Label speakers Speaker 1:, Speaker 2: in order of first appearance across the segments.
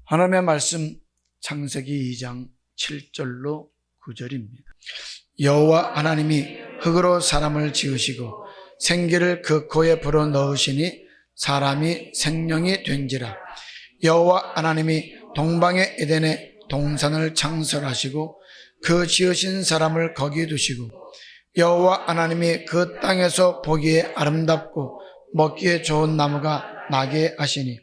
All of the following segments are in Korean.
Speaker 1: 하나님의 말씀 창세기 2장 7절로 9절입니다. 여호와 하나님이 흙으로 사람을 지으시고 생기를 그 코에 불어 넣으시니 사람이 생명이 된지라. 여호와 하나님이 동방의 에덴에 동산을 창설하시고 그 지으신 사람을 거기 두시고 여호와 하나님이 그 땅에서 보기에 아름답고 먹기에 좋은 나무가 나게 하시니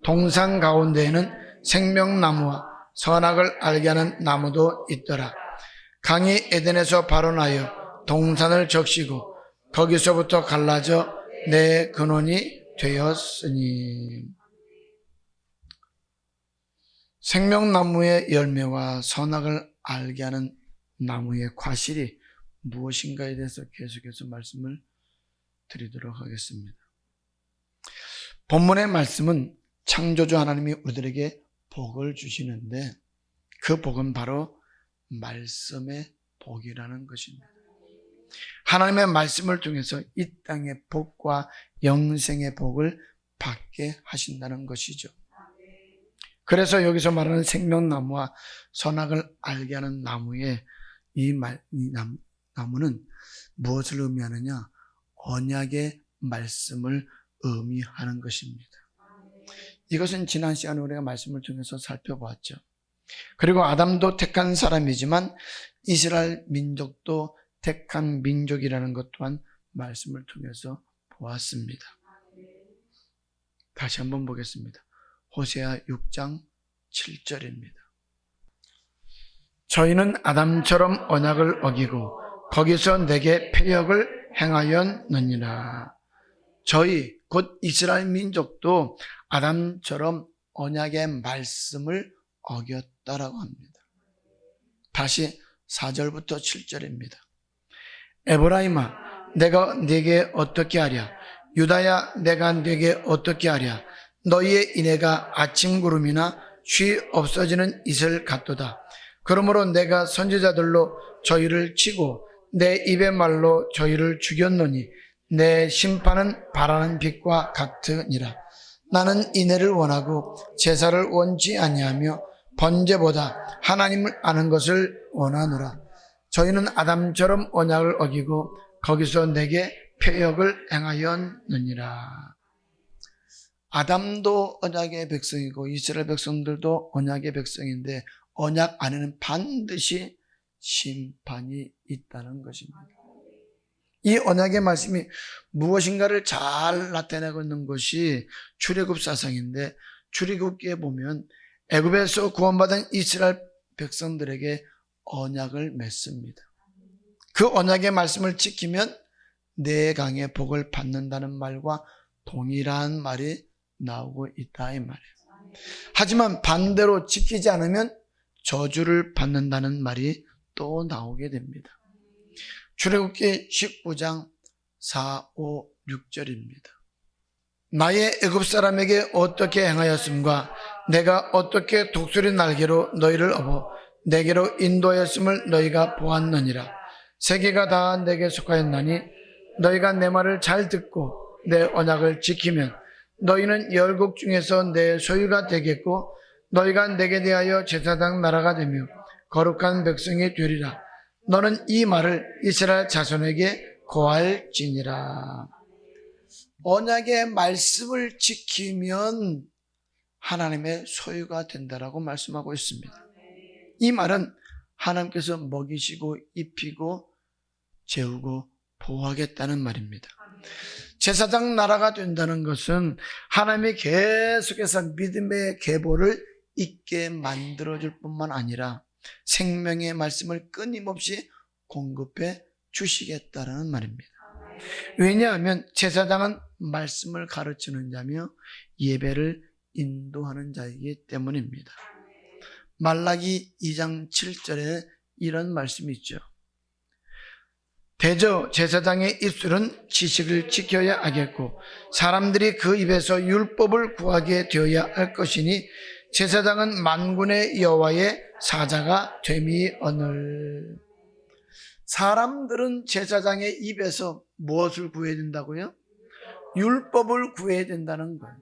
Speaker 1: 동산 가운데에는 생명나무와 선악을 알게 하는 나무도 있더라. 강이 에덴에서 발원하여 동산을 적시고 거기서부터 갈라져 내 근원이 되었으니. 생명나무의 열매와 선악을 알게 하는 나무의 과실이 무엇인가에 대해서 계속해서 말씀을 드리도록 하겠습니다. 본문의 말씀은 창조주 하나님이 우리들에게 복을 주시는데 그 복은 바로 말씀의 복이라는 것입니다. 하나님의 말씀을 통해서 이 땅의 복과 영생의 복을 받게 하신다는 것이죠. 그래서 여기서 말하는 생명나무와 선악을 알게 하는 나무의 이 나무는 무엇을 의미하느냐? 언약의 말씀을 의미하는 것입니다. 이것은 지난 시간에 우리가 말씀을 통해서 살펴보았죠. 그리고 아담도 택한 사람이지만 이스라엘 민족도 택한 민족이라는 것 또한 말씀을 통해서 보았습니다. 다시 한번 보겠습니다. 호세아 6장 7절입니다. 저희는 아담처럼 언약을 어기고 거기서 내게 패역을 행하였느니라. 저희 곧 이스라엘 민족도 아담처럼 언약의 말씀을 어겼다라고 합니다. 다시 4절부터 7절입니다. 에브라임아, 내가 네게 어떻게 하랴? 유다야, 내가 네게 어떻게 하랴? 너희의 인애가 아침 구름이나 쉬 없어지는 이슬 같도다. 그러므로 내가 선지자들로 저희를 치고 내 입의 말로 저희를 죽였노니 내 심판은 바라는 빛과 같으니라. 나는 인애를 원하고 제사를 원치 아니하며 번제보다 하나님을 아는 것을 원하노라. 저희는 아담처럼 언약을 어기고 거기서 내게 패역을 행하였느니라. 아담도 언약의 백성이고 이스라엘 백성들도 언약의 백성인데 언약 안에는 반드시 심판이 있다는 것입니다. 이 언약의 말씀이 무엇인가를 잘 나타내고 있는 것이 출애굽 사상인데, 출애굽기에 보면 애굽에서 구원받은 이스라엘 백성들에게 언약을 맺습니다. 그 언약의 말씀을 지키면 내 강의 복을 받는다는 말과 동일한 말이 나오고 있다 이 말이에요. 하지만 반대로 지키지 않으면 저주를 받는다는 말이 또 나오게 됩니다. 출애굽기 19장 4, 5, 6절입니다. 나의 애굽 사람에게 어떻게 행하였음과 내가 어떻게 독수리 날개로 너희를 업어 내게로 인도하였음을 너희가 보았느니라. 세계가 다 내게 속하였나니 너희가 내 말을 잘 듣고 내 언약을 지키면 너희는 열국 중에서 내 소유가 되겠고 너희가 내게 대하여 제사장 나라가 되며 거룩한 백성이 되리라. 너는 이 말을 이스라엘 자손에게 고할지니라. 언약의 말씀을 지키면 하나님의 소유가 된다라고 말씀하고 있습니다. 이 말은 하나님께서 먹이시고 입히고 재우고 보호하겠다는 말입니다. 제사장 나라가 된다는 것은 하나님이 계속해서 믿음의 계보를 있게 만들어줄 뿐만 아니라 생명의 말씀을 끊임없이 공급해 주시겠다는 말입니다. 왜냐하면 제사장은 말씀을 가르치는 자며 예배를 인도하는 자이기 때문입니다. 말라기 2장 7절에 이런 말씀이 있죠. 대저 제사장의 입술은 지식을 지켜야 하겠고 사람들이 그 입에서 율법을 구하게 되어야 할 것이니 제사장은 만군의 여호와의 사자가 됨이오늘. 사람들은 제사장의 입에서 무엇을 구해야 된다고요? 율법을 구해야 된다는 거예요.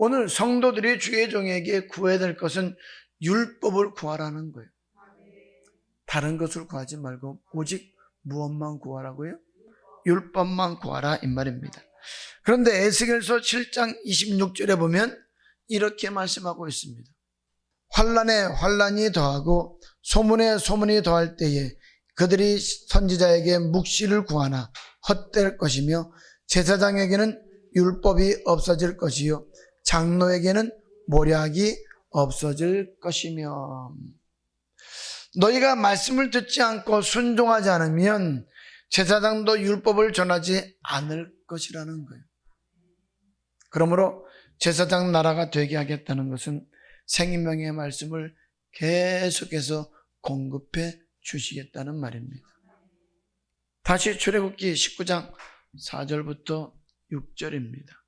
Speaker 1: 오늘 성도들이 주의 종에게 구해야 될 것은 율법을 구하라는 거예요. 다른 것을 구하지 말고 오직 무엇만 구하라고요? 율법만 구하라 이 말입니다. 그런데 에스겔서 7장 26절에 보면 이렇게 말씀하고 있습니다. 환난에 환난이 더하고 소문에 소문이 더할 때에 그들이 선지자에게 묵시를 구하나 헛될 것이며 제사장에게는 율법이 없어질 것이요 장로에게는 모략이 없어질 것이며, 너희가 말씀을 듣지 않고 순종하지 않으면 제사장도 율법을 전하지 않을 것이라는 거예요. 그러므로 제사장 나라가 되게 하겠다는 것은 생명의 말씀을 계속해서 공급해 주시겠다는 말입니다. 다시 출애굽기 19장 4절부터 6절입니다.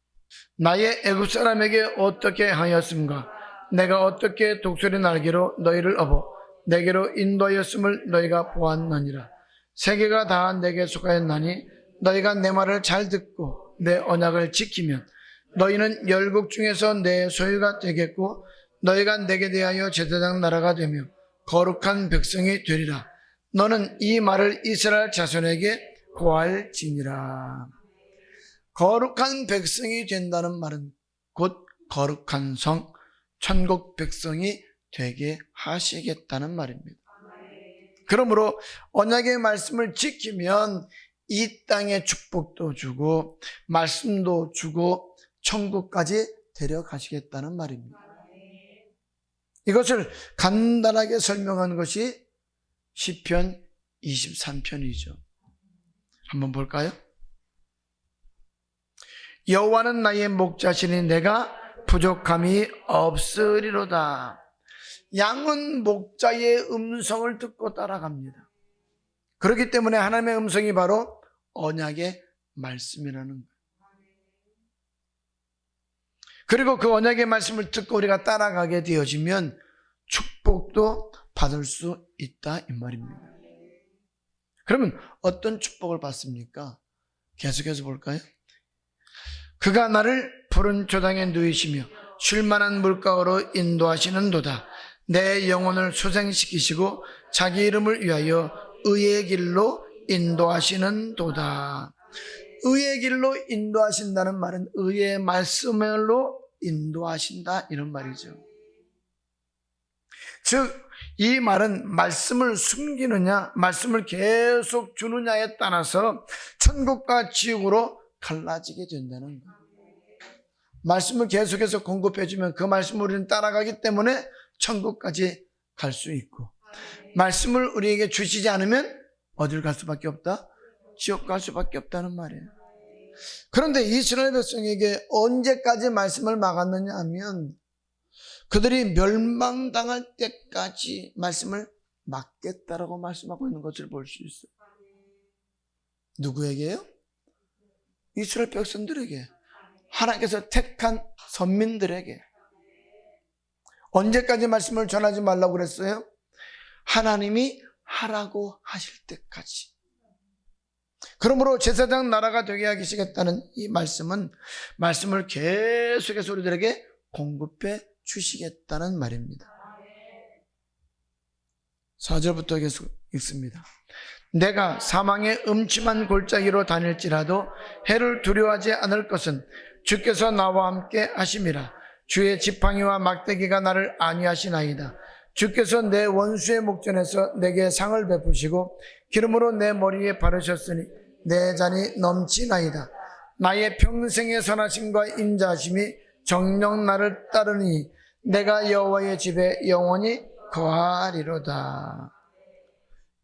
Speaker 1: 나의 애굽 사람에게 어떻게 하였음가? 내가 어떻게 독수리 날개로 너희를 업어 내게로 인도하였음을 너희가 보았느니라. 세계가 다 내게 속하였나니 너희가 내 말을 잘 듣고 내 언약을 지키면 너희는 열국 중에서 내 소유가 되겠고 너희가 내게 대하여 제사장 나라가 되며 거룩한 백성이 되리라. 너는 이 말을 이스라엘 자손에게 고할지니라. 거룩한 백성이 된다는 말은 곧 거룩한 성, 천국 백성이 되게 하시겠다는 말입니다. 그러므로 언약의 말씀을 지키면 이 땅의 축복도 주고 말씀도 주고 천국까지 데려가시겠다는 말입니다. 이것을 간단하게 설명한 것이 시편 23편이죠. 한번 볼까요? 여호와는 나의 목자시니 내가 부족함이 없으리로다. 양은 목자의 음성을 듣고 따라갑니다. 그렇기 때문에 하나님의 음성이 바로 언약의 말씀이라는 거예요. 그리고 그 언약의 말씀을 듣고 우리가 따라가게 되어지면 축복도 받을 수 있다 이 말입니다. 그러면 어떤 축복을 받습니까? 계속해서 볼까요? 그가 나를 푸른 초당에 누이시며 쉴만한 물가로 인도하시는도다. 내 영혼을 소생시키시고 자기 이름을 위하여 의의 길로 인도하시는도다. 의의 길로 인도하신다는 말은 의의 말씀으로 인도하신다 이런 말이죠. 즉 이 말은 말씀을 숨기느냐 말씀을 계속 주느냐에 따라서 천국과 지옥으로 갈라지게 된다는 거예요. 말씀을 계속해서 공급해 주면 그 말씀을 우리는 따라가기 때문에 천국까지 갈 수 있고, 말씀을 우리에게 주시지 않으면 어딜 갈 수밖에 없다? 지옥 갈 수밖에 없다는 말이에요. 그런데 이스라엘 백성에게 언제까지 말씀을 막았느냐 하면 그들이 멸망당할 때까지 말씀을 막겠다라고 말씀하고 있는 것을 볼 수 있어요. 누구에게요? 이스라엘 백성들에게, 하나님께서 택한 선민들에게. 언제까지 말씀을 전하지 말라고 그랬어요? 하나님이 하라고 하실 때까지. 그러므로 제사장 나라가 되게 하시겠다는 이 말씀은 말씀을 계속해서 우리들에게 공급해 주시겠다는 말입니다. 4절부터 계속 읽습니다. 내가 사망의 음침한 골짜기로 다닐지라도 해를 두려워하지 않을 것은 주께서 나와 함께 하심이라. 주의 지팡이와 막대기가 나를 안위하시나이다. 주께서 내 원수의 목전에서 내게 상을 베푸시고 기름으로 내 머리에 바르셨으니 내 잔이 넘치나이다. 나의 평생의 선하심과 인자하심이 정녕 나를 따르니 내가 여호와의 집에 영원히 거하리로다.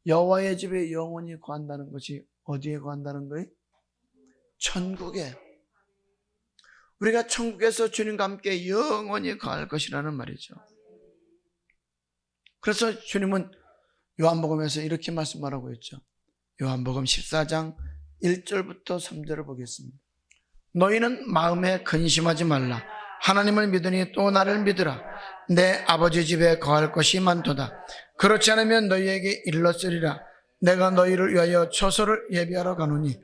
Speaker 1: 여호와의 집에 영원히 거한다는 것이 어디에 거한다는 거예요? 천국에. 우리가 천국에서 주님과 함께 영원히 거할 것이라는 말이죠. 그래서 주님은 요한복음에서 이렇게 말씀하라고 했죠. 요한복음 14장 1절부터 3절을 보겠습니다. 너희는 마음에 근심하지 말라. 하나님을 믿으니 또 나를 믿으라. 내 아버지 집에 거할 것이 많도다. 그렇지 않으면 너희에게 일렀으리라. 내가 너희를 위하여 처소를 예비하러 가노니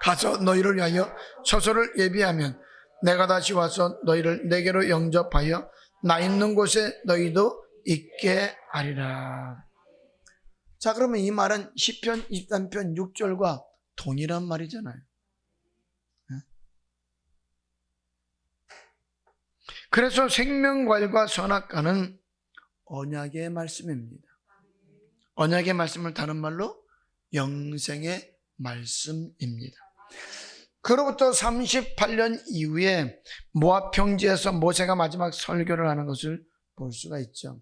Speaker 1: 가서 너희를 위하여 처소를 예비하면 내가 다시 와서 너희를 내게로 영접하여 나 있는 곳에 너희도 있게 하리라. 자, 그러면 이 말은 시편 23편 6절과 동일한 말이잖아요. 그래서 생명과일과 선악과는 언약의 말씀입니다. 언약의 말씀을 다른 말로 영생의 말씀입니다. 그로부터 38년 이후에 모압 평지에서 모세가 마지막 설교를 하는 것을 볼 수가 있죠.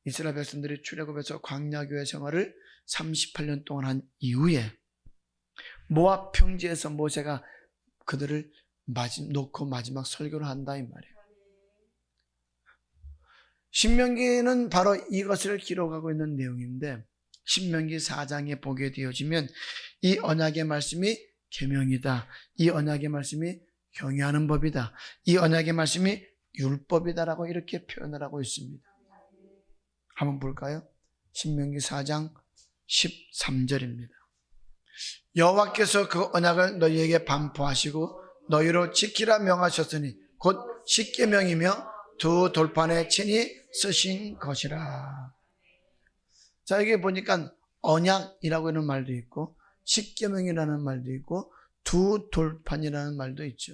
Speaker 1: 이스라엘 백성들이 출애굽에서 광야교회 생활을 38년 동안 한 이후에 모압 평지에서 모세가 그들을 놓고 마지막 설교를 한다 이 말이에요. 신명기는 바로 이것을 기록하고 있는 내용인데 신명기 4장에 보게 되어지면 이 언약의 말씀이 계명이다, 이 언약의 말씀이 경유하는 법이다, 이 언약의 말씀이 율법이다라고 이렇게 표현을 하고 있습니다. 한번 볼까요? 신명기 4장 13절입니다. 여호와께서 그 언약을 너희에게 반포하시고 너희로 지키라 명하셨으니 곧 십계명이며 두 돌판에 친히 쓰신 것이라. 자, 여기 보니까 언약이라고 하는 말도 있고 십계명이라는 말도 있고 두 돌판이라는 말도 있죠.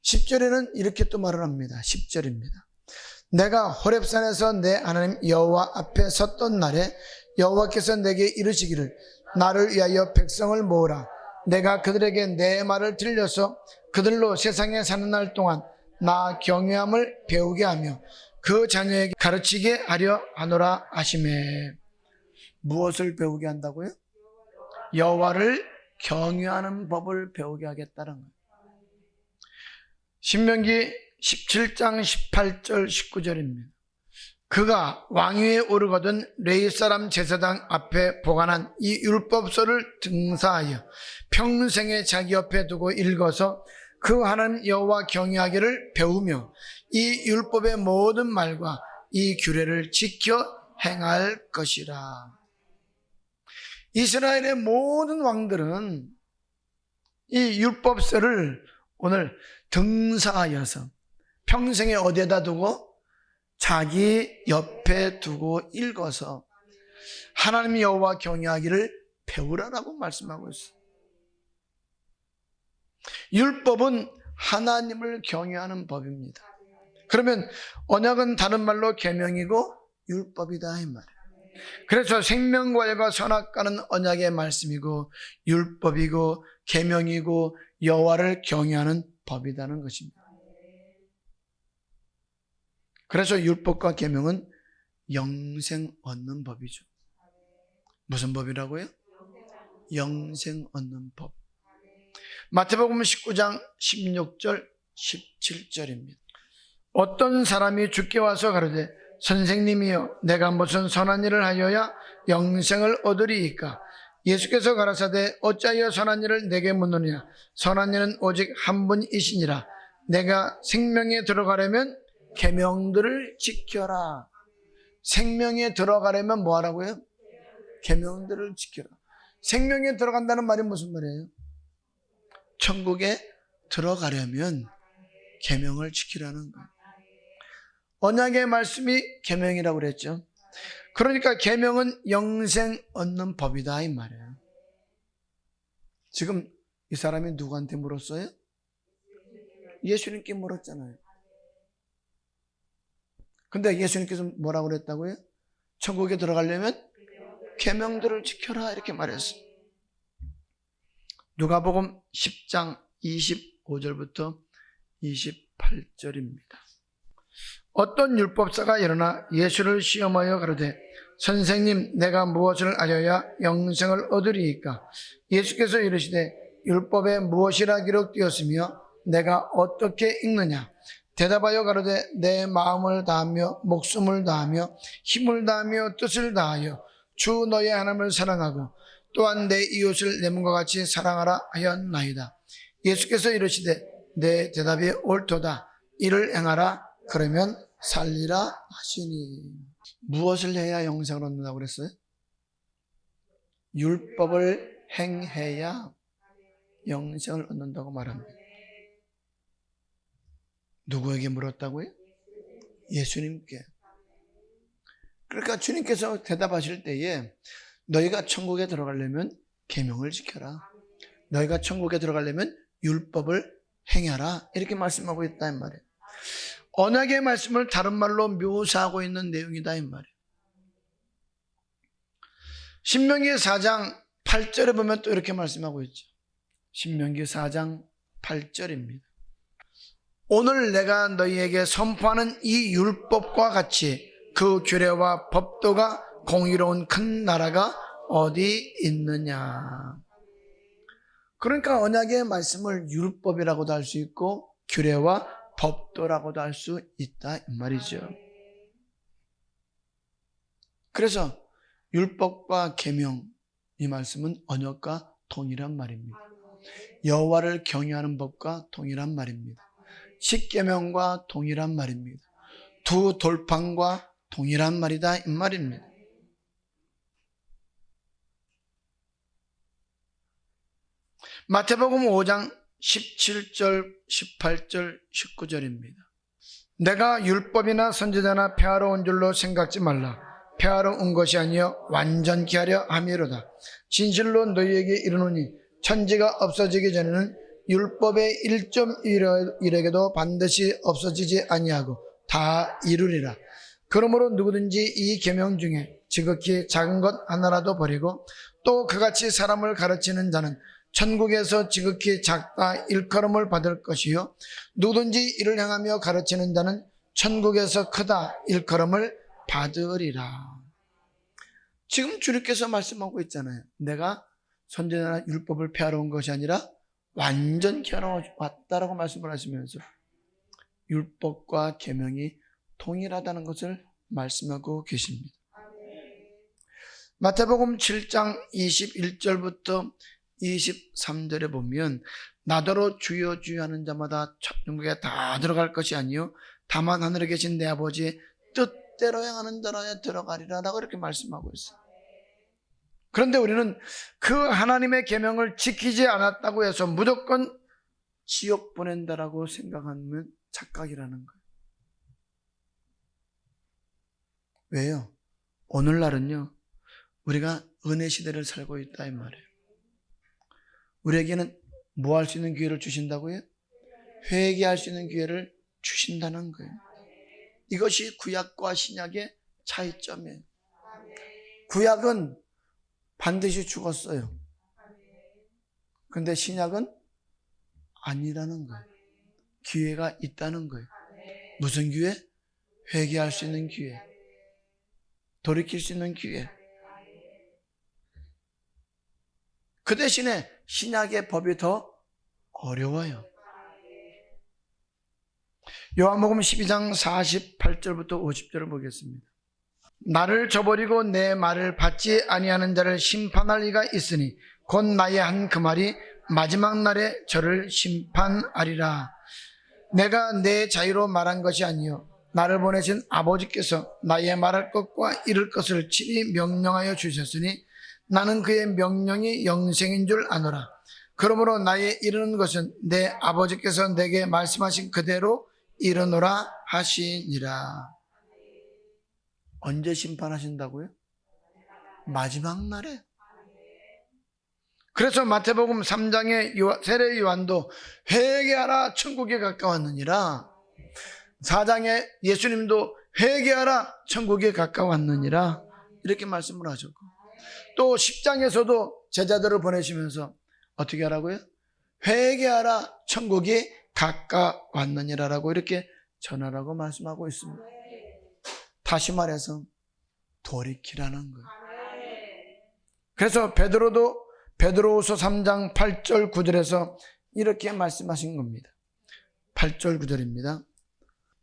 Speaker 1: 10절에는 이렇게 또 말을 합니다. 10절입니다. 내가 호렙산에서 내 하나님 여호와 앞에 섰던 날에 여호와께서 내게 이르시기를 나를 위하여 백성을 모으라. 내가 그들에게 내 말을 들려서 그들로 세상에 사는 날 동안 나 경외함을 배우게 하며 그 자녀에게 가르치게 하려 하노라 하시매. 무엇을 배우게 한다고요? 여호와를 경외하는 법을 배우게 하겠다는 거예요. 신명기 17장 18절 19절입니다. 그가 왕위에 오르거든 레위 사람 제사장 앞에 보관한 이 율법서를 등사하여 평생에 자기 옆에 두고 읽어서 그 하나님 여호와 경외하기를 배우며 이 율법의 모든 말과 이 규례를 지켜 행할 것이라. 이스라엘의 모든 왕들은 이 율법서를 오늘 등사하여서 평생에 어디에다 두고? 자기 옆에 두고 읽어서 하나님 여호와 경외하기를 배우라라고 말씀하고 있어요. 율법은 하나님을 경외하는 법입니다. 그러면 언약은 다른 말로 계명이고 율법이다 이 말이에요. 그래서 생명과일과 선악과는 언약의 말씀이고 율법이고 계명이고 여호와를 경외하는 법이라는 것입니다. 그래서 율법과 계명은 영생 얻는 법이죠. 무슨 법이라고요? 영생 얻는 법. 마태복음 19장 16절 17절입니다. 어떤 사람이 주께 와서 가로되 선생님이여 내가 무슨 선한 일을 하여야 영생을 얻으리이까? 예수께서 가라사대 어찌하여 선한 일을 내게 묻느냐? 선한 일은 오직 한 분이시니라. 내가 생명에 들어가려면 계명들을 지켜라. 생명에 들어가려면 뭐 하라고요? 계명들을 지켜라. 생명에 들어간다는 말이 무슨 말이에요? 천국에 들어가려면 계명을 지키라는 거예요. 언약의 말씀이 계명이라고 그랬죠. 그러니까 계명은 영생 얻는 법이다 이 말이에요. 지금 이 사람이 누구한테 물었어요? 예수님께 물었잖아요. 근데 예수님께서 뭐라고 그랬다고요? 천국에 들어가려면 계명들을 지켜라 이렇게 말했어요. 누가복음 10장 25절부터 28절입니다. 어떤 율법사가 일어나 예수를 시험하여 가로되 선생님 내가 무엇을 알아야 영생을 얻으리이까? 예수께서 이르시되 율법에 무엇이라 기록되었으며 내가 어떻게 읽느냐? 대답하여 가로되 내 마음을 다하며 목숨을 다하며 힘을 다하며 뜻을 다하여 주 너의 하나님을 사랑하고 또한 내 이웃을 내 몸과 같이 사랑하라 하였나이다. 예수께서 이르시되 내 대답이 옳도다. 이를 행하라. 그러면 살리라 하시니. 무엇을 해야 영생을 얻는다고 그랬어요? 율법을 행해야 영생을 얻는다고 말합니다. 누구에게 물었다고요? 예수님께. 그러니까 주님께서 대답하실 때에 너희가 천국에 들어가려면 계명을 지켜라. 너희가 천국에 들어가려면 율법을 행하라. 이렇게 말씀하고 있다 이 말이에요. 언약의 말씀을 다른 말로 묘사하고 있는 내용이다 이 말이에요. 신명기 4장 8절에 보면 또 이렇게 말씀하고 있죠. 신명기 4장 8절입니다. 오늘 내가 너희에게 선포하는 이 율법과 같이 그 규례와 법도가 공의로운 큰 나라가 어디 있느냐. 그러니까 언약의 말씀을 율법이라고도 할 수 있고 규례와 법도라고도 할 수 있다 이 말이죠. 그래서 율법과 계명, 이 말씀은 언약과 동일한 말입니다. 여호와를 경외하는 법과 동일한 말입니다. 십계명과 동일한 말입니다. 두 돌판과 동일한 말이다 이 말입니다. 마태복음 5장 17절, 18절, 19절입니다. 내가 율법이나 선지자나 폐하러 온 줄로 생각지 말라. 폐하러 온 것이 아니여 완전케 하려 함이로다. 진실로 너희에게 이르노니 천지가 없어지기 전에는 율법의 1.1에게도 반드시 없어지지 아니하고 다 이루리라. 그러므로 누구든지 이 계명 중에 지극히 작은 것 하나라도 버리고 또 그같이 사람을 가르치는 자는 천국에서 지극히 작다 일컬음을 받을 것이요 누구든지 이를 행하며 가르치는 자는 천국에서 크다 일컬음을 받으리라. 지금 주님께서 말씀하고 있잖아요. 내가 선지자나 율법을 폐하러 온 것이 아니라 완전케 하러 왔다라고 말씀을 하시면서 율법과 계명이 동일하다는 것을 말씀하고 계십니다. 마태복음 7장 21절부터 23절에 보면 나더러 주여 주여 하는 자마다 천국에 다 들어갈 것이 아니요 다만 하늘에 계신 내 아버지의 뜻대로 행하는 자라야 들어가리라 라고 이렇게 말씀하고 있어요. 그런데 우리는 그 하나님의 계명을 지키지 않았다고 해서 무조건 지옥 보낸다라고 생각하면 착각이라는 거예요. 왜요? 오늘날은요 우리가 은혜 시대를 살고 있다 이 말이에요. 우리에게는 뭐 할 수 있는 기회를 주신다고요? 회개할 수 있는 기회를 주신다는 거예요. 이것이 구약과 신약의 차이점이에요. 구약은 반드시 죽었어요. 그런데 신약은 아니라는 거예요. 기회가 있다는 거예요. 무슨 기회? 회개할 수 있는 기회, 돌이킬 수 있는 기회. 그 대신에 신약의 법이 더 어려워요. 요한복음 12장 48절부터 50절을 보겠습니다. 나를 저버리고 내 말을 받지 아니하는 자를 심판할 이가 있으니 곧 나의 한 그 말이 마지막 날에 저를 심판하리라. 내가 내 자유로 말한 것이 아니요 나를 보내신 아버지께서 나의 말할 것과 이룰 것을 친히 명령하여 주셨으니 나는 그의 명령이 영생인 줄 아노라. 그러므로 나의 이르는 것은 내 아버지께서 내게 말씀하신 그대로 이르노라 하시니라. 언제 심판하신다고요? 마지막 날에. 그래서 마태복음 3장의 세례 요한도 회개하라 천국에 가까웠느니라, 4장에 예수님도 회개하라 천국에 가까웠느니라 이렇게 말씀을 하셨고, 또 10장에서도 제자들을 보내시면서 어떻게 하라고요? 회개하라 천국이 가까웠느니라라고 이렇게 전하라고 말씀하고 있습니다. 다시 말해서 돌이키라는 거예요. 그래서 베드로후서 3장 8절 9절에서 이렇게 말씀하신 겁니다. 8절 9절입니다.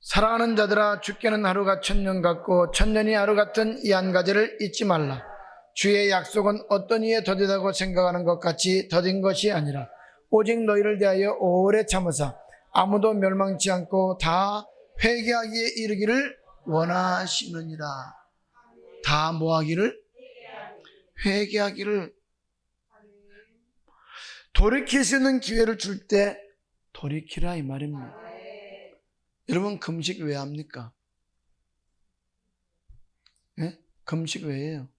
Speaker 1: 사랑하는 자들아, 주께는 하루가 천년 같고 천년이 하루 같은 이 한 가지를 잊지 말라. 주의 약속은 어떤 이에 더디다고 생각하는 것 같이 더딘 것이 아니라 오직 너희를 대하여 오래 참으사 아무도 멸망치 않고 다 회개하기에 이르기를 원하시느니라. 다 뭐하기를? 회개하기를. 돌이킬 수 있는 기회를 줄 때 돌이키라 이 말입니다. 여러분 금식 왜 합니까? 네? 금식 왜 해요?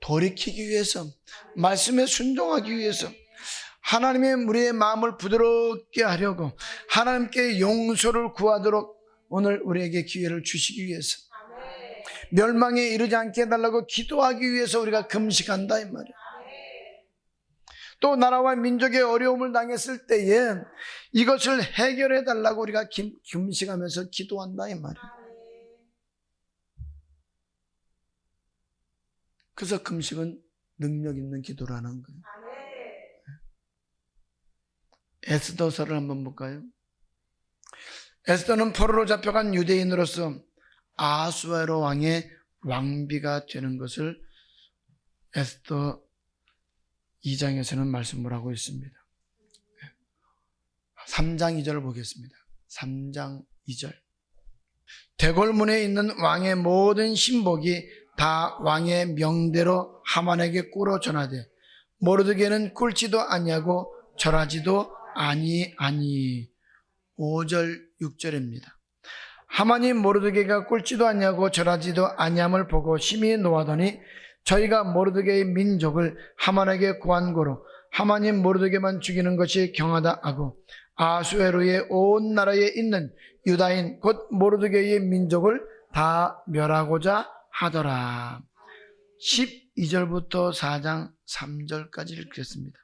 Speaker 1: 돌이키기 위해서, 말씀에 순종하기 위해서, 하나님의 우리의 마음을 부드럽게 하려고, 하나님께 용서를 구하도록 오늘 우리에게 기회를 주시기 위해서, 멸망에 이르지 않게 해달라고 기도하기 위해서 우리가 금식한다 이 말이에요. 또 나라와 민족의 어려움을 당했을 때에 이것을 해결해 달라고 우리가 금식하면서 기도한다 이 말이에요. 그래서 금식은 능력 있는 기도라는 거예요. 에스더서를 한번 볼까요? 에스더는 포로로 잡혀간 유대인으로서 아수에로 왕의 왕비가 되는 것을 에스더 2장에서는 말씀을 하고 있습니다. 3장 2절을 보겠습니다. 3장 2절. 대궐문에 있는 왕의 모든 신복이 다 왕의 명대로 하만에게 꾸러 전하되 모르드게는 꿇지도 아니하고 절하지도 아니하니. 5절 6절입니다. 하만이 모르드게가 꿇지도 아니하고 절하지도 아니함을 보고 심히 노하더니 저희가 모르드게의 민족을 하만에게 구한 고로 하만이 모르드게만 죽이는 것이 경하다 하고 아수에로의 온 나라에 있는 유다인 곧 모르드게의 민족을 다 멸하고자 하더라. 12절부터 4장 3절까지 읽겠습니다.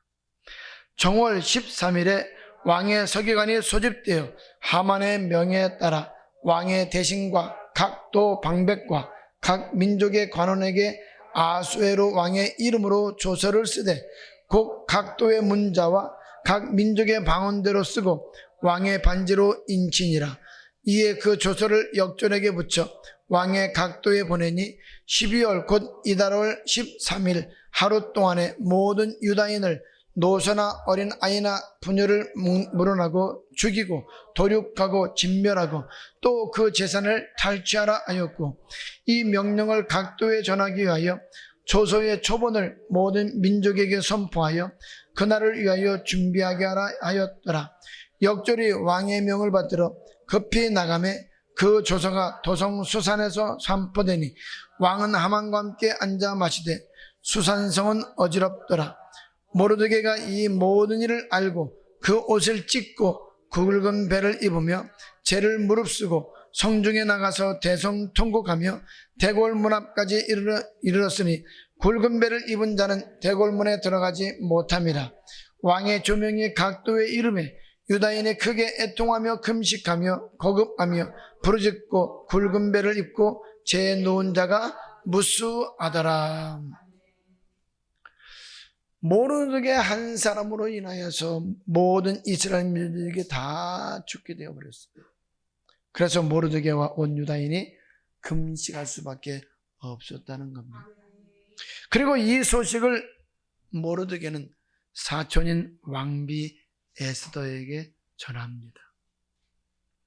Speaker 1: 정월 13일에 왕의 서기관이 소집되어 하만의 명에 따라 왕의 대신과 각 도 방백과 각 민족의 관원에게 아수에로 왕의 이름으로 조서를 쓰되 곧 각 도의 문자와 각 민족의 방언대로 쓰고 왕의 반지로 인치니라. 이에 그 조서를 역전에게 붙여 왕의 각 도에 보내니 12월 곧 이달월 13일 하루 동안에 모든 유다인을 노소나 어린 아이나 부녀를 물어나고 죽이고 도륙하고 진멸하고 또 그 재산을 탈취하라 하였고 이 명령을 각도에 전하기 위하여 조서의 초본을 모든 민족에게 선포하여 그날을 위하여 준비하게 하라 하였더라. 역절이 왕의 명을 받들어 급히 나가매 그 조서가 도성 수산에서 산포되니 왕은 하만과 함께 앉아 마시되 수산성은 어지럽더라. 모르드게가 이 모든 일을 알고 그 옷을 찢고 굵은 배를 입으며 죄를 무릅쓰고 성중에 나가서 대성통곡하며 대궐문 앞까지 이르렀으니 굵은 배를 입은 자는 대궐문에 들어가지 못함이라. 왕의 조명이 각도의 이름에 유다인이 크게 애통하며 금식하며 거급하며 부르짖고 굵은 배를 입고 죄에 누운 자가 무수하더라. 모르드게 한 사람으로 인하여서 모든 이스라엘 민족이 다 죽게 되어버렸습니다. 그래서 모르드게와 온 유다인이 금식할 수밖에 없었다는 겁니다. 그리고 이 소식을 모르드게는 사촌인 왕비 에스더에게 전합니다.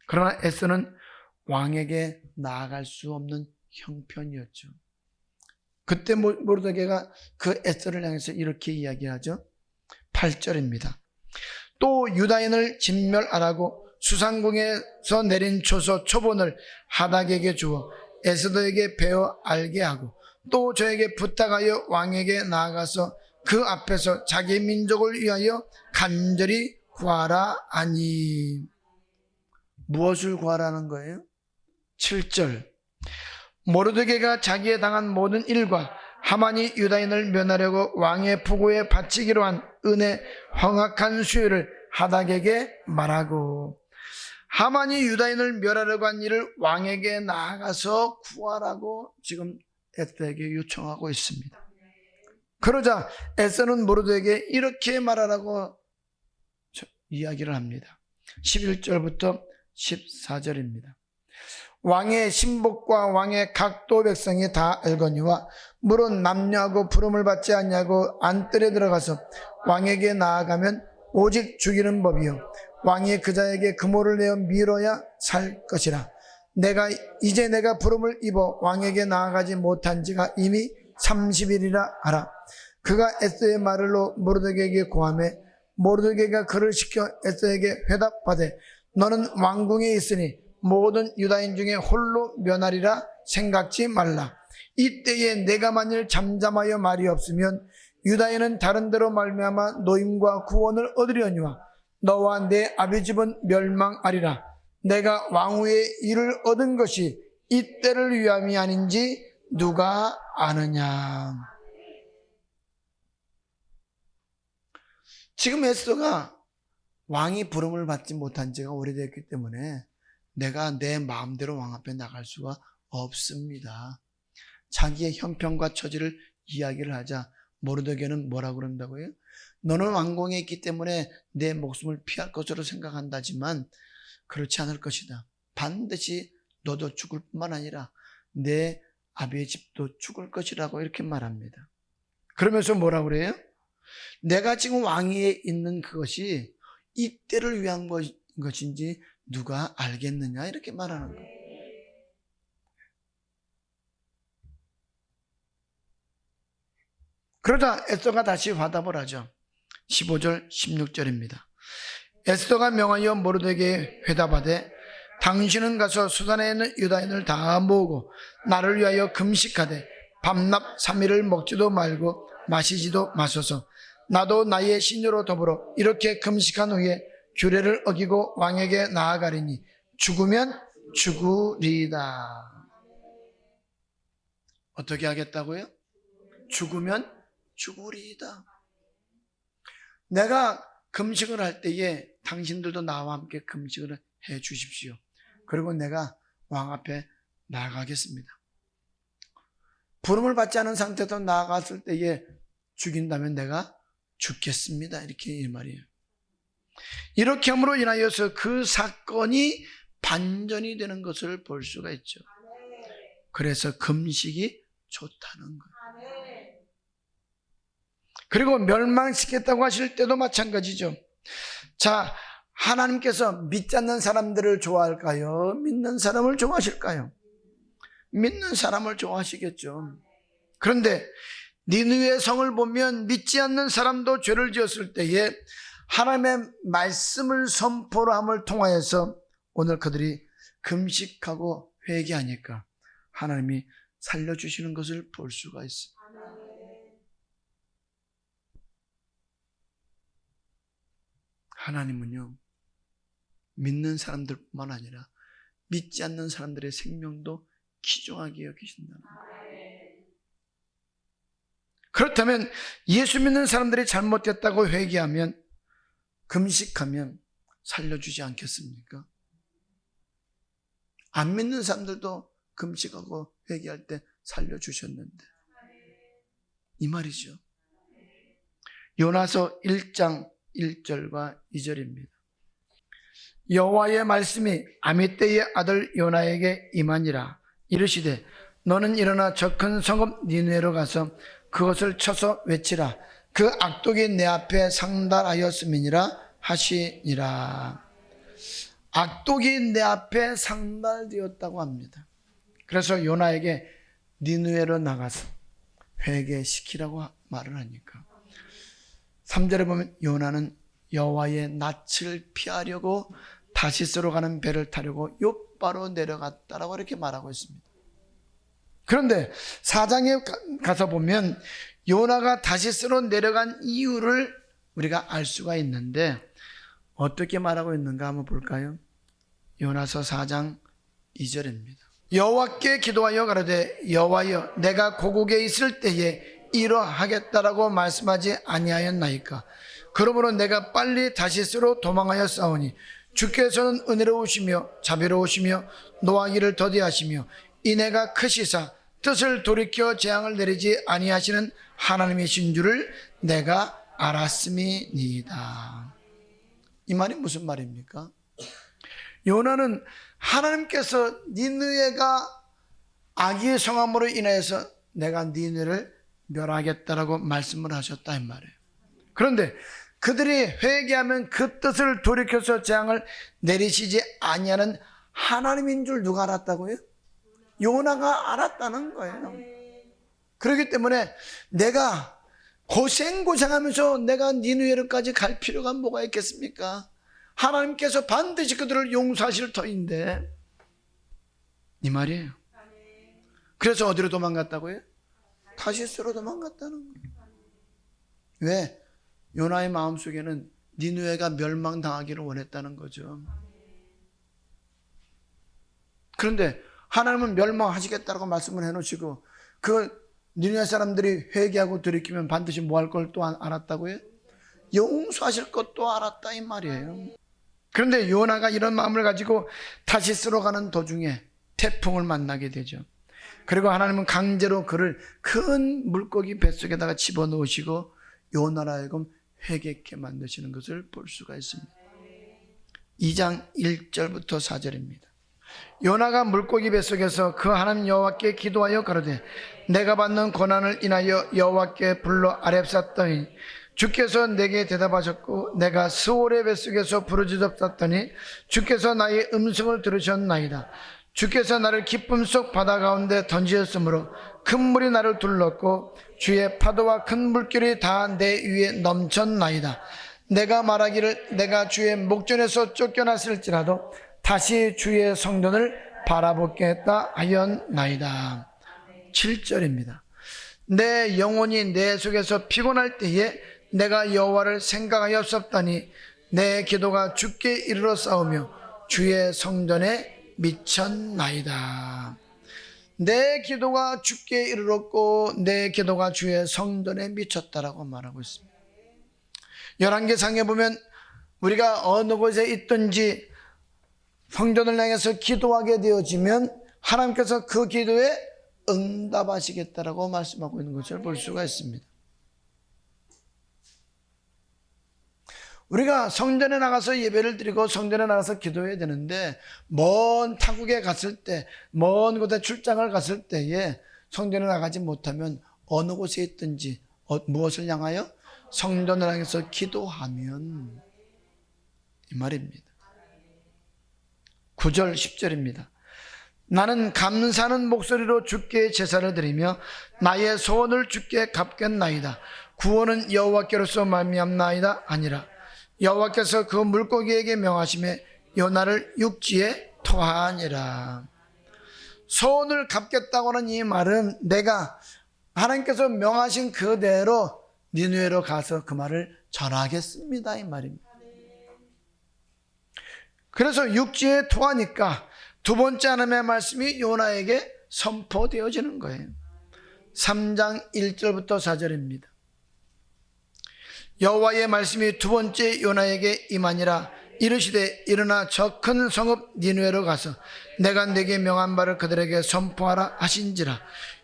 Speaker 1: 그러나 에스더는 왕에게 나아갈 수 없는 형편이었죠. 그때 모르드게가 그 에스더를 향해서 이렇게 이야기하죠. 8절입니다. 또 유다인을 진멸하라고 수상궁에서 내린 조서 초본을 하닥에게 주어 에스더에게 배워 알게 하고 또 저에게 부탁하여 왕에게 나아가서 그 앞에서 자기 민족을 위하여 간절히 구하라 하니. 무엇을 구하라는 거예요? 7절. 모르드게가 자기에 당한 모든 일과 하만이 유다인을 면하려고 왕의 부고에 바치기로 한 은혜 황학한 수요를 하닥에게 말하고. 하만이 유다인을 멸하려고 한 일을 왕에게 나아가서 구하라고 지금 에스더에게 요청하고 있습니다. 그러자 에스더는 모르드게에게 이렇게 말하라고 이야기를 합니다. 11절부터 14절입니다. 왕의 신복과 왕의 각도 백성이 다 알거니와 물은 남녀하고 부름을 받지 않냐고 안뜰에 들어가서 왕에게 나아가면 오직 죽이는 법이요 왕이 그자에게 금오를 내어 밀어야 살 것이라. 이제 내가 부름을 입어 왕에게 나아가지 못한 지가 이미 30일이라 하라. 그가 에스더의 말을로 모르드게에게 고하매 모르드게가 그를 시켜 에스더에게 회답하되 너는 왕궁에 있으니 모든 유다인 중에 홀로 면하리라 생각지 말라. 이때에 내가 만일 잠잠하여 말이 없으면 유다인은 다른 데로 말미암아 노임과 구원을 얻으려니와 너와 내 아비 집은 멸망하리라. 내가 왕후의 일을 얻은 것이 이때를 위함이 아닌지 누가 아느냐. 지금 에스더가 왕이 부름을 받지 못한 지가 오래됐기 때문에 내가 내 마음대로 왕 앞에 나갈 수가 없습니다. 자기의 형편과 처지를 이야기를 하자 모르드게는 뭐라고 그런다고요? 너는 왕궁에 있기 때문에 내 목숨을 피할 것으로 생각한다지만 그렇지 않을 것이다. 반드시 너도 죽을 뿐만 아니라 내 아비의 집도 죽을 것이라고 이렇게 말합니다. 그러면서 뭐라고 그래요? 내가 지금 왕위에 있는 그것이 이때를 위한 것인지 누가 알겠느냐 이렇게 말하는 거예요. 그러자 에스더가 다시 화답을 하죠. 15절 16절입니다. 에스더가 명하여 모르드게에 회답하되 당신은 가서 수산에 있는 유다인을 다 모으고 나를 위하여 금식하되 밤낮 3일을 먹지도 말고 마시지도 마소서. 나도 나의 신녀로 더불어 이렇게 금식한 후에 규례를 어기고 왕에게 나아가리니 죽으면 죽으리이다. 어떻게 하겠다고요? 죽으면 죽으리이다. 내가 금식을 할 때에 당신들도 나와 함께 금식을 해 주십시오. 그리고 내가 왕 앞에 나아가겠습니다. 부름을 받지 않은 상태에서 나아갔을 때에 죽인다면 내가 죽겠습니다. 이렇게 이 말이에요. 이렇게 함으로 인하여서 그 사건이 반전이 되는 것을 볼 수가 있죠. 그래서 금식이 좋다는 거예요. 그리고 멸망시켰다고 하실 때도 마찬가지죠. 자, 하나님께서 믿지 않는 사람들을 좋아할까요? 믿는 사람을 좋아하실까요? 믿는 사람을 좋아하시겠죠. 그런데 니느웨 성을 보면 믿지 않는 사람도 죄를 지었을 때에 하나님의 말씀을 선포로 함을 통하여서 오늘 그들이 금식하고 회개하니까 하나님이 살려주시는 것을 볼 수가 있습니다. 하나님은요, 믿는 사람들뿐만 아니라 믿지 않는 사람들의 생명도 귀중하게 여기신다는 거예요. 그렇다면 예수 믿는 사람들이 잘못됐다고 회개하면, 금식하면 살려주지 않겠습니까? 안 믿는 사람들도 금식하고 회개할 때 살려주셨는데, 이 말이죠. 요나서 1장 1절과 2절입니다. 여호와의 말씀이 아미떼의 아들 요나에게 임하니라. 이르시되 너는 일어나 저 큰 성읍 니느웨로 가서 그것을 쳐서 외치라. 그 악독이 내 앞에 상달하였음이니라 하시니라. 악독이 내 앞에 상달되었다고 합니다. 그래서 요나에게 니느웨로 나가서 회개시키라고 말을 하니까 3절에 보면 요나는 여호와의 낯을 피하려고 다시스로 가는 배를 타려고 욥바로 내려갔다라고 이렇게 말하고 있습니다. 그런데 4장에 가서 보면 요나가 다시스로 내려간 이유를 우리가 알 수가 있는데 어떻게 말하고 있는가 한번 볼까요? 요나서 4장 2절입니다. 여호와께 기도하여 가로되 여호와여 내가 고국에 있을 때에 이러하겠다라고 말씀하지 아니하였나이까. 그러므로 내가 빨리 다시스로 도망하여 싸우니 주께서는 은혜로우시며 자비로우시며 노하기를 더디하시며 인애가 크시사 뜻을 돌이켜 재앙을 내리지 아니하시는 하나님이신 줄을 내가 알았음이니이다. 이 말이 무슨 말입니까? 요나는 하나님께서 니느웨가 악의 성함으로 인하여서 내가 니느웨를 멸하겠다라고 말씀을 하셨다 이 말이에요. 그런데 그들이 회개하면 그 뜻을 돌이켜서 재앙을 내리시지 아니하는 하나님인 줄 누가 알았다고요? 요나가 알았다는 거예요. 그렇기 때문에 내가 고생하면서 내가 니느웨로까지 갈 필요가 뭐가 있겠습니까? 하나님께서 반드시 그들을 용서하실 터인데 이 말이에요. 그래서 어디로 도망갔다고요? 타시스로 도망갔다는 거예요. 왜? 요나의 마음속에는 니느웨가 멸망당하기를 원했다는 거죠. 그런데 하나님은 멸망하시겠다고 말씀을 해놓으시고 그 니느웨 사람들이 회개하고 돌이키면 반드시 뭐 할 걸 또 알았다고요? 용서하실 것도 알았다 이 말이에요. 그런데 요나가 이런 마음을 가지고 타시스로 가는 도중에 태풍을 만나게 되죠. 그리고 하나님은 강제로 그를 큰 물고기 뱃속에다가 집어넣으시고 요나로 하여금 회개케 만드시는 것을 볼 수가 있습니다. 2장 1절부터 4절입니다. 요나가 물고기 뱃속에서 그 하나님 여호와께 기도하여 가로되 내가 받는 고난을 인하여 여호와께 불러 아뢰었더니 주께서 내게 대답하셨고 내가 스올의 뱃속에서 부르짖었더니 주께서 나의 음성을 들으셨나이다. 주께서 나를 기쁨 속 바다 가운데 던지셨으므로 큰 물이 나를 둘렀고 주의 파도와 큰 물결이 다 내 위에 넘쳤나이다. 내가 말하기를 내가 주의 목전에서 쫓겨났을지라도 다시 주의 성전을 바라보겠다 하였나이다. 7절입니다. 내 영혼이 내 속에서 피곤할 때에 내가 여호와를 생각하였었다니 내 기도가 주께 이르러 싸우며 주의 성전에 미쳤나이다. 내 기도가 주께 이르렀고 내 기도가 주의 성전에 미쳤다라고 말하고 있습니다. 열왕기상에 보면 우리가 어느 곳에 있든지 성전을 향해서 기도하게 되어지면 하나님께서 그 기도에 응답하시겠다라고 말씀하고 있는 것을 볼 수가 있습니다. 우리가 성전에 나가서 예배를 드리고 성전에 나가서 기도해야 되는데 먼 타국에 갔을 때, 먼 곳에 출장을 갔을 때에 성전에 나가지 못하면 어느 곳에 있든지 무엇을 향하여? 성전을 향해서 기도하면 이 말입니다. 9절 10절입니다. 나는 감사하는 목소리로 주께 제사를 드리며 나의 소원을 주께 갚겠나이다. 구원은 여호와께로서 말미암나이다 아니라 여호와께서 그 물고기에게 명하심에 요나를 육지에 토하니라. 소원을 갚겠다고 하는 이 말은 내가 하나님께서 명하신 그대로 니느웨로 가서 그 말을 전하겠습니다 이 말입니다. 그래서 육지에 토하니까 두 번째 하나님의 말씀이 요나에게 선포되어지는 거예요. 3장 1절부터 4절입니다. 여호와의 말씀이 두 번째 요나에게 임하니라. 이르시되 일어나 저 큰 성읍 니느웨로 가서 내가 네게 명한 바를 그들에게 선포하라 하신지라.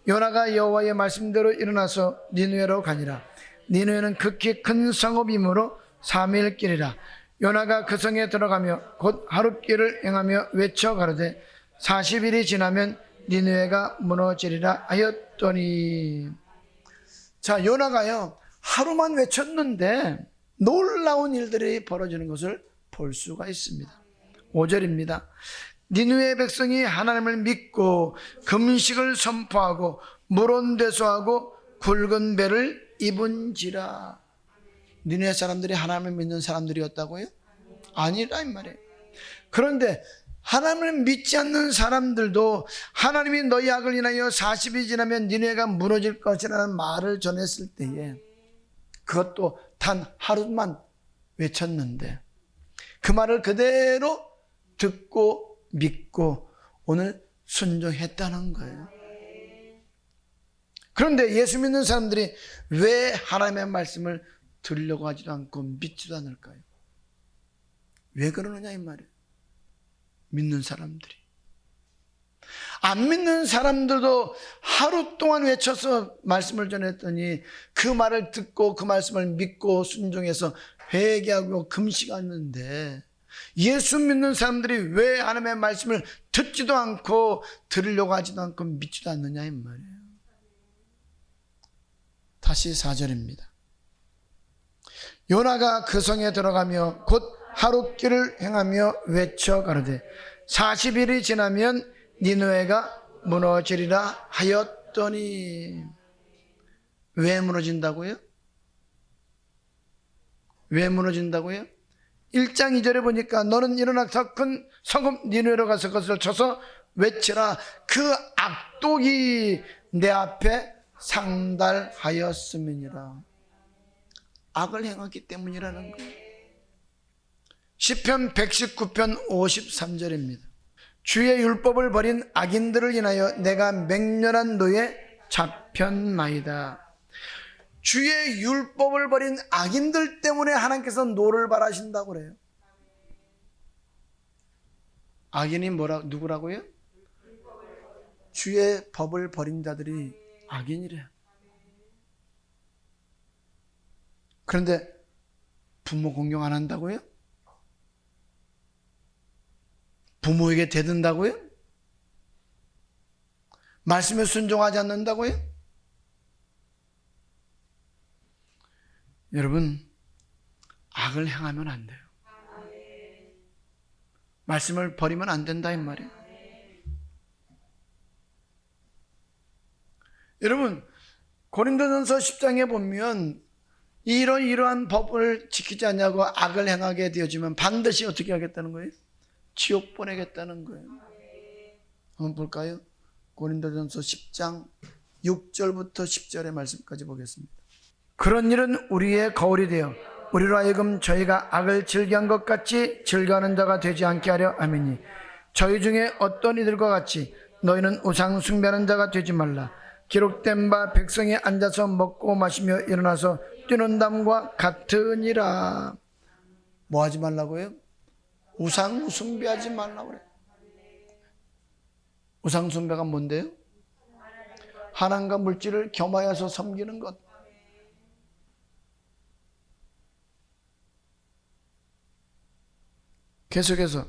Speaker 1: 요나가 여호와의 말씀대로 일어나서 니느웨로 가니라. 니느웨는 극히 큰 성읍이므로 3일 길이라. 요나가 그 성에 들어가며 곧 하룻길을 행하며 외쳐 가로되 40일이 지나면 니느웨가 무너지리라 하였더니. 자, 요나가요 하루만 외쳤는데 놀라운 일들이 벌어지는 것을 볼 수가 있습니다. 5절입니다. 니느웨 백성이 하나님을 믿고 금식을 선포하고 물온대소하고 굵은 배를 입은지라. 니느웨 사람들이 하나님을 믿는 사람들이었다고요? 아니라 이 말이에요. 그런데 하나님을 믿지 않는 사람들도 하나님이 너희 악을 인하여 40이 지나면 니느웨가 무너질 것이라는 말을 전했을 때에 그것도 단 하루만 외쳤는데 그 말을 그대로 듣고 믿고 오늘 순종했다는 거예요. 그런데 예수 믿는 사람들이 왜 하나님의 말씀을 들으려고 하지도 않고 믿지도 않을까요? 왜 그러느냐 이 말이에요. 믿는 사람들이. 안 믿는 사람들도 하루 동안 외쳐서 말씀을 전했더니 그 말을 듣고 그 말씀을 믿고 순종해서 회개하고 금식하는데 예수 믿는 사람들이 왜 하나님의 말씀을 듣지도 않고 들으려고 하지도 않고 믿지도 않느냐 이 말이에요. 다시 4절입니다. 요나가 그 성에 들어가며 곧 하룻길을 행하며 외쳐 가로되 40일이 지나면 니느웨가 무너지리라 하였더니. 왜 무너진다고요? 왜 무너진다고요? 1장 2절에 보니까 너는 일어나서 큰 성읍 니느웨로 가서 그것을 쳐서 외치라. 그 악독이 내 앞에 상달하였음이니라. 악을 행했기 때문이라는 거예요. 시편 119편 53절입니다. 주의 율법을 버린 악인들을 인하여 내가 맹렬한 노에 잡혔나이다. 주의 율법을 버린 악인들 때문에 하나님께서 노를 바라신다고 그래요. 악인이 누구라고요? 주의 법을 버린 자들이 악인이래요. 그런데 부모 공경 안 한다고요? 부모에게 대든다고요? 말씀에 순종하지 않는다고요? 여러분, 악을 행하면 안 돼요. 말씀을 버리면 안 된다 이 말이에요. 여러분, 고린도전서 10장에 보면 이러한 법을 지키지 않냐고 악을 행하게 되어지면 반드시 어떻게 하겠다는 거예요? 지옥 보내겠다는 거예요. 한번 볼까요? 고린도전서 10장 6절부터 10절의 말씀까지 보겠습니다. 그런 일은 우리의 거울이 되어 우리로 하여금 저희가 악을 즐겨한 것 같이 즐겨하는 자가 되지 않게 하려 함이니 저희 중에 어떤 이들과 같이 너희는 우상 숭배하는 자가 되지 말라. 기록된 바 백성이 앉아서 먹고 마시며 일어나서 뛰는 담과 같으니라. 뭐 하지 말라고요? 우상 숭배하지 말라고 그래요. 우상 숭배가 뭔데요? 하나님과 물질을 겸하여서 섬기는 것. 계속해서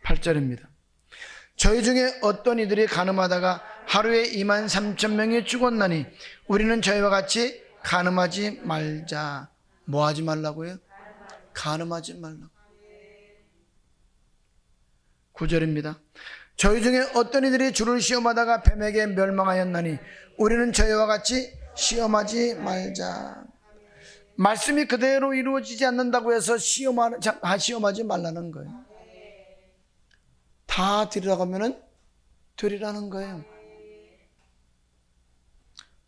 Speaker 1: 8절입니다. 저희 중에 어떤 이들이 간음하다가 하루에 23,000명이 죽었나니 우리는 저희와 같이 간음하지 말자. 뭐 하지 말라고요? 간음하지 말라고. 9절입니다. 저희 중에 어떤 이들이 주를 시험하다가 뱀에게 멸망하였나니 우리는 저희와 같이 시험하지 말자. 말씀이 그대로 이루어지지 않는다고 해서 시험하지 말라는 거예요. 다 드리라고 하면은 드리라는 거예요.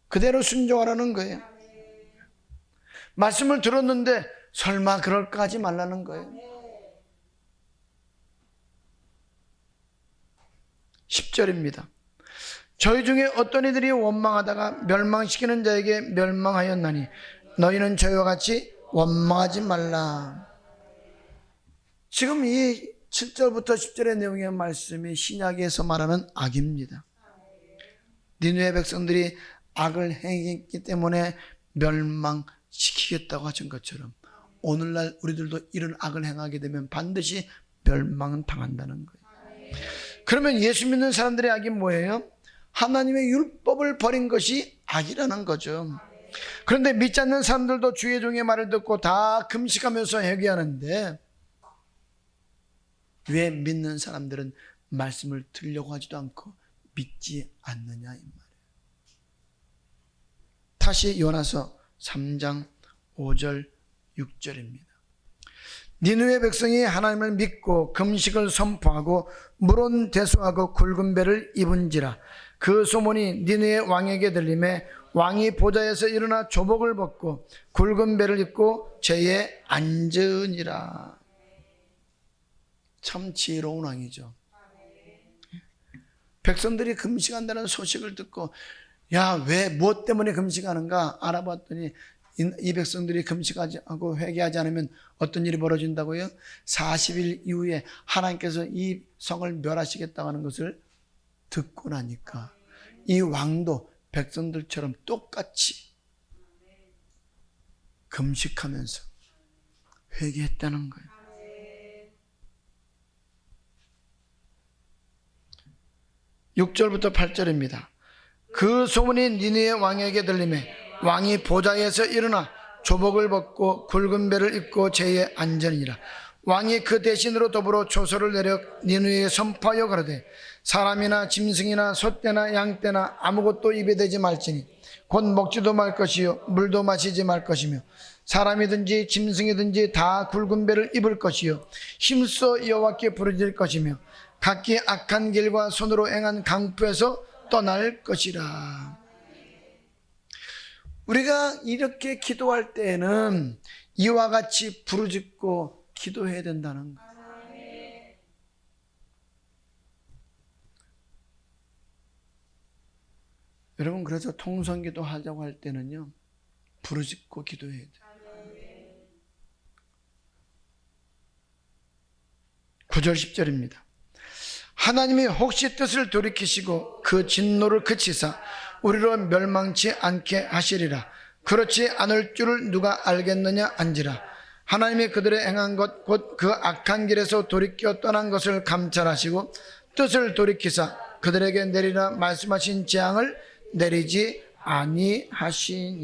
Speaker 1: 그대로 순종하라는 거예요. 말씀을 들었는데 설마 그럴까 하지 말라는 거예요. 10절입니다. 저희 중에 어떤 이들이 원망하다가 멸망시키는 자에게 멸망하였나니 너희는 저희와 같이 원망하지 말라. 지금 이 7절부터 10절의 내용의 말씀이 신약에서 말하는 악입니다. 니느웨 백성들이 악을 행했기 때문에 멸망시키겠다고 하신 것처럼 오늘날 우리들도 이런 악을 행하게 되면 반드시 멸망은 당한다는 거예요. 그러면 예수 믿는 사람들의 악이 뭐예요? 하나님의 율법을 버린 것이 악이라는 거죠. 그런데 믿지 않는 사람들도 주의 종의 말을 듣고 다 금식하면서 회개하는데 왜 믿는 사람들은 말씀을 들으려고 하지도 않고 믿지 않느냐 이 말이에요. 다시 요나서 3장 5절 6절입니다. 니느웨 백성이 하나님을 믿고 금식을 선포하고 물은 대수하고 굵은 배를 입은지라. 그 소문이 니느웨 왕에게 들림에 왕이 보좌에서 일어나 조복을 벗고 굵은 배를 입고 제에 앉으니라. 참 지혜로운 왕이죠. 백성들이 금식한다는 소식을 듣고 야, 왜 무엇 때문에 금식하는가 알아봤더니 이 백성들이 금식하지 않고 회개하지 않으면 어떤 일이 벌어진다고요? 40일 이후에 하나님께서 이 성을 멸하시겠다고 하는 것을 듣고 나니까 이 왕도 백성들처럼 똑같이 금식하면서 회개했다는 거예요. 6절부터 8절입니다. 그 소문이 니느웨 왕에게 들리매 왕이 보좌에서 일어나 조복을 벗고 굵은 배를 입고 제에 앉으니라. 왕이 그 대신으로 더불어 조서를 내려 니느웨에 선포하여 가로되 사람이나 짐승이나 소떼나 양떼나 아무것도 입에 대지 말지니 곧 먹지도 말 것이요 물도 마시지 말 것이며 사람이든지 짐승이든지 다 굵은 배를 입을 것이요 힘써 여호와께 부르짖을 것이며 각기 악한 길과 손으로 행한 강포에서 떠날 것이라. 우리가 이렇게 기도할 때에는 이와 같이 부르짖고 기도해야 된다는 거예요. 여러분, 그래서 통성기도 하자고 할 때는요, 부르짖고 기도해야 돼요. 9절 10절입니다. 하나님이 혹시 뜻을 돌이키시고 그 진노를 그치사 우리로 멸망치 않게 하시리라. 그렇지 않을 줄을 누가 알겠느냐 한지라. 하나님이 그들의 행한 것 곧 그 악한 길에서 돌이켜 떠난 것을 감찰하시고 뜻을 돌이키사 그들에게 내리라 말씀하신 재앙을 내리지 아니하시니라.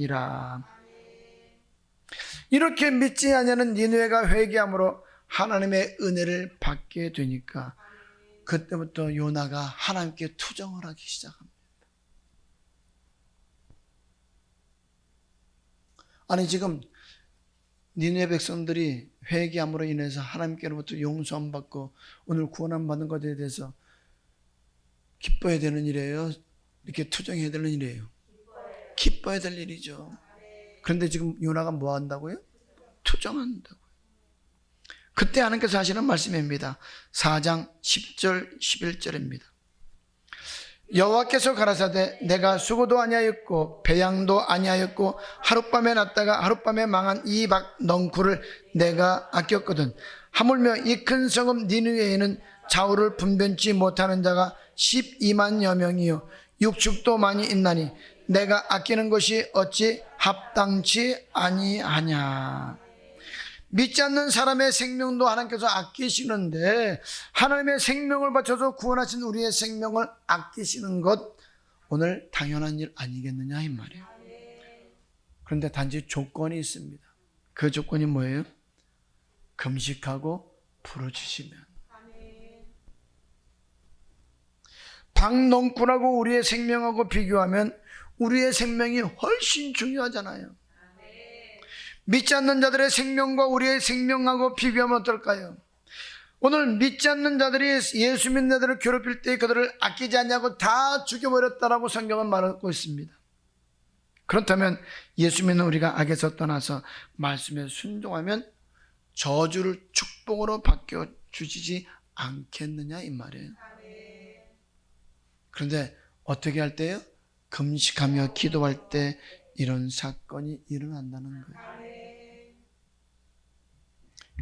Speaker 1: 이렇게 믿지 아니하는 니느웨가 회개함으로 하나님의 은혜를 받게 되니까 그때부터 요나가 하나님께 투정을 하기 시작합니다. 아니, 지금 니느웨 백성들이 회개함으로 인해서 하나님께로부터 용서함 받고 오늘 구원함 받은 것에 대해서 기뻐해야 되는 일이에요? 이렇게 투정해야 되는 일이에요? 기뻐해야 될 일이죠. 그런데 지금 요나가 뭐 한다고요? 투정한다고요. 그때 하나님께서 하시는 말씀입니다. 4장 10절 11절입니다. 여호와께서 가라사대 내가 수고도 아니하였고 배양도 아니하였고 하룻밤에 났다가 하룻밤에 망한 이 박 넝쿨을 내가 아꼈거든. 하물며 이 큰 성읍 니느웨에는 좌우를 분변치 못하는 자가 12만여 명이요 육축도 많이 있나니 내가 아끼는 것이 어찌 합당치 아니하냐. 믿지 않는 사람의 생명도 하나님께서 아끼시는데 하나님의 생명을 바쳐서 구원하신 우리의 생명을 아끼시는 것 오늘 당연한 일 아니겠느냐 이 말이에요. 그런데 단지 조건이 있습니다. 그 조건이 뭐예요? 금식하고 부르짖으면. 박넝쿨하고 우리의 생명하고 비교하면 우리의 생명이 훨씬 중요하잖아요. 믿지 않는 자들의 생명과 우리의 생명하고 비교하면 어떨까요? 오늘 믿지 않는 자들이 예수 믿는 자들을 괴롭힐 때 그들을 아끼지 않냐고 다 죽여버렸다라고 성경은 말하고 있습니다. 그렇다면 예수 믿는 우리가 악에서 떠나서 말씀에 순종하면 저주를 축복으로 바뀌어주지 않겠느냐 이 말이에요. 그런데 어떻게 할 때요? 금식하며 기도할 때 이런 사건이 일어난다는 거예요.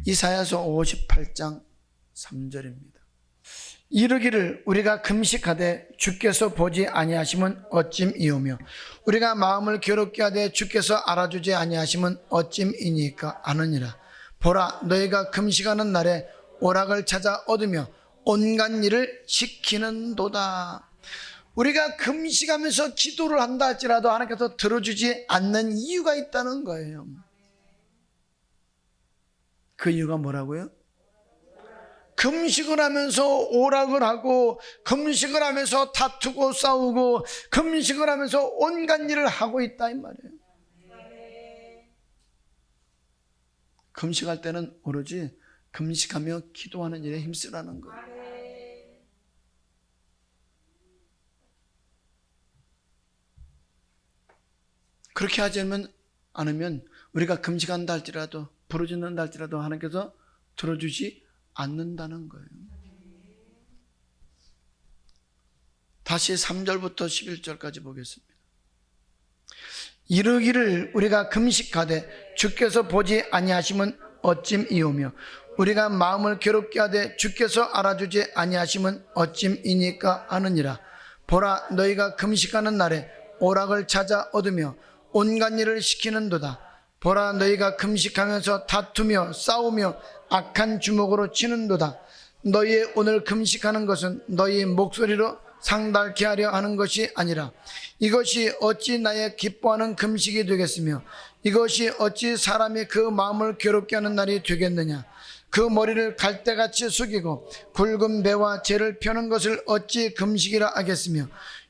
Speaker 1: 이사야서 58장 3절입니다. 이르기를 우리가 금식하되 주께서 보지 아니하심은 어찜이오며 우리가 마음을 괴롭게 하되 주께서 알아주지 아니하심은 어찜이니까 아느니라. 보라, 너희가 금식하는 날에 오락을 찾아 얻으며 온갖 일을 시키는도다. 우리가 금식하면서 기도를 한다 할지라도 하나님께서 들어주지 않는 이유가 있다는 거예요. 그 이유가 뭐라고요? 금식을 하면서 오락을 하고 금식을 하면서 다투고 싸우고 금식을 하면서 온갖 일을 하고 있다 이 말이에요. 금식할 때는 오로지 금식하며 기도하는 일에 힘쓰라는 거예요. 그렇게 하지 않으면 우리가 금식한다 할지라도 부르짖는다 할지라도 하나님께서 들어주지 않는다는 거예요. 다시 3절부터 11절까지 보겠습니다. 이르기를 우리가 금식하되 주께서 보지 아니하심은 어찜이오며 우리가 마음을 괴롭게 하되 주께서 알아주지 아니하심은 어찜이니까 하느니라. 보라, 너희가 금식하는 날에 오락을 찾아 얻으며 온갖 일을 시키는도다. 보라, 너희가 금식하면서 다투며 싸우며 악한 주먹으로 치는도다. 너희의 오늘 금식하는 것은 너희 목소리로 상달케 하려 하는 것이 아니라 이것이 어찌 나의 기뻐하는 금식이 되겠으며 이것이 어찌 사람이 그 마음을 괴롭게 하는 날이 되겠느냐. 그 머리를 갈대같이 숙이고 굵은 배와 재를 펴는 것을 어찌 금식이라 하겠으며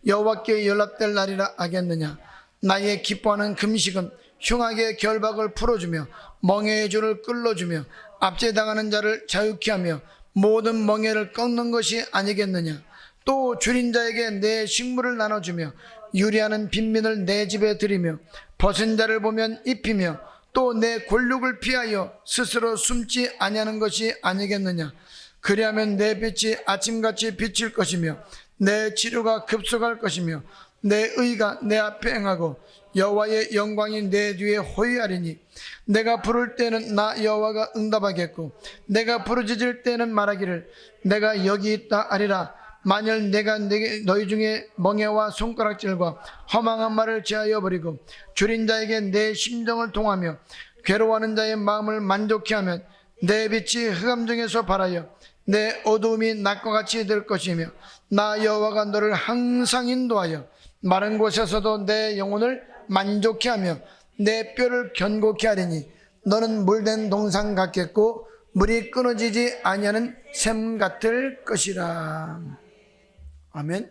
Speaker 1: 여호와께 연락될 날이라 하겠느냐. 나의 기뻐하는 금식은 흉악의 결박을 풀어주며 멍에의 줄을 끌어주며 압제당하는 자를 자유케 하며 모든 멍에를 꺾는 것이 아니겠느냐. 또 줄인 자에게 내 식물을 나눠주며 유리하는 빈민을 내 집에 들이며 벗은 자를 보면 입히며 또 내 골육을 피하여 스스로 숨지 아니하는 것이 아니겠느냐. 그리하면 내 빛이 아침같이 비칠 것이며 내 치료가 급속할 것이며 내 의가 내 앞에 행하고 여호와의 영광이 내 뒤에 호위하리니 내가 부를 때는 나 여호와가 응답하겠고 내가 부르짖을 때는 말하기를 내가 여기 있다 하리라. 만일 내가 너희 중에 멍에와 손가락질과 허망한 말을 제하여 버리고 줄인 자에게 내 심정을 통하며 괴로워하는 자의 마음을 만족케 하면 내 빛이 흑암 중에서 발하여 내 어두움이 낮과 같이 될 것이며 나 여호와가 너를 항상 인도하여 마른 곳에서도 내 영혼을 만족케 하며 내 뼈를 견고케 하리니 너는 물된 동산 같겠고 물이 끊어지지 아니하는 샘 같을 것이라. 아멘.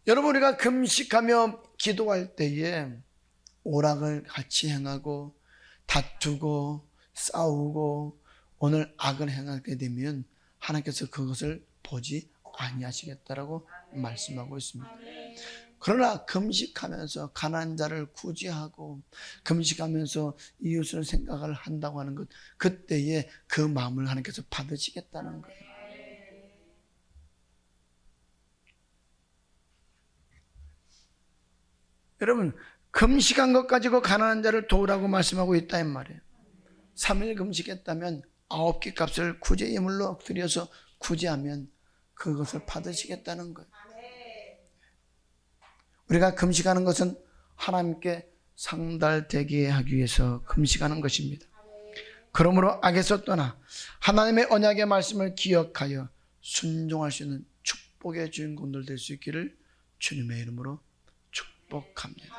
Speaker 1: 여러분, 우리가 금식하며 기도할 때에 오락을 같이 행하고 다투고 싸우고 오늘 악을 행하게 되면 하나님께서 그것을 보지 아니하시겠다라고 말씀하고 있습니다. 그러나 금식하면서 가난한 자를 구제하고 금식하면서 이웃을 생각을 한다고 하는 것, 그때에 그 마음을 하나님께서 받으시겠다는 거예요. 여러분, 금식한 것 가지고 가난한 자를 도우라고 말씀하고 있다 이 말이에요. 3일 금식했다면 9끼 값을 구제 예물로 드려서 구제하면 그것을 받으시겠다는 거예요. 우리가 금식하는 것은 하나님께 상달되게 하기 위해서 금식하는 것입니다. 그러므로 악에서 떠나 하나님의 언약의 말씀을 기억하여 순종할 수 있는 축복의 주인공들 될 수 있기를 주님의 이름으로 축복합니다.